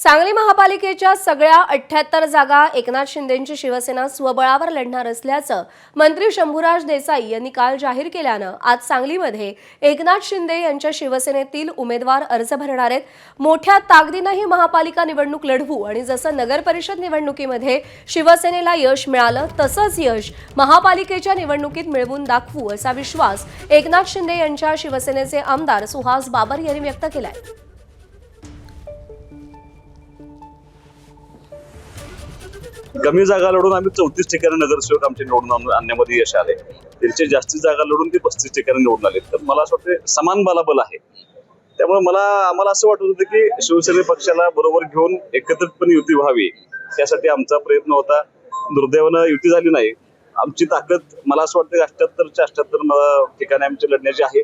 सांगली महापालिकेच्या सगळ्या 78 जागा एकनाथ शिंदेंची शिवसेना स्वबळावर लढणार असल्याचं मंत्री शंभूराज देसाई यांनी काल जाहीर केल्यानं आज सांगलीमध्ये एकनाथ शिंदे यांच्या शिवसेनेतील उमेदवार अर्ज भरणार आहेत। मोठ्या ताकदीनं ही महापालिका निवडणूक लढवू आणि जसं नगर परिषद निवडणुकीमध्ये शिवसेनेला यश मिळालं तसंच यश महापालिकेच्या निवडणुकीत मिळवून दाखवू असा विश्वास एकनाथ शिंदे यांच्या शिवसेनेचे आमदार सुहास बाबर यांनी व्यक्त केलाय। कमी जागा लढून आम्ही 34 ठिकाणी नगरसेवक आमचे निवडून आणण्यामध्ये यश आले। त्यांची जास्ती जागा लढून ते 35 ठिकाणी निवडून आले। तर मला असं वाटतं समान बलाबल आहे। त्यामुळे आम्हाला असं वाटत होतं की शिवसेना पक्षाला बरोबर घेऊन एकत्रितपणे युती व्हावी, त्यासाठी आमचा प्रयत्न होता। दुर्दैवानं युती झाली नाही। आमची ताकद मला असं वाटतं 78च्या 78 ठिकाणी आमची लढण्याची आहे।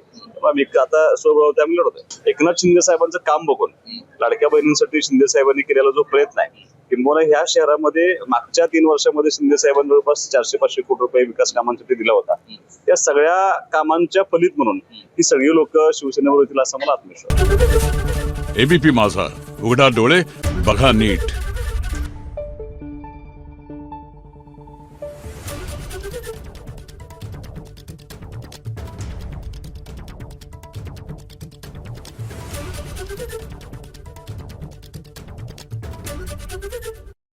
आम्ही आता स्वबळावरती आम्ही लढतोय। एकनाथ शिंदे साहेबांचं काम बघून लाडक्या बहिणींसाठी शिंदे साहेबांनी केलेला जो प्रयत्न आहे, किंबहुना ह्या शहरामध्ये मागच्या 3 वर्षामध्ये शिंदे साहेबांनी जवळपास 400-500 कोटी रुपये विकास कामांसाठी दिला होता। त्या सगळ्या कामांच्या फलित म्हणून ही सगळी लोक शिवसेनेवर येतील असं मला आत्मविश्वास। एबीपी माझा, उघडा डोळे बघा नीट।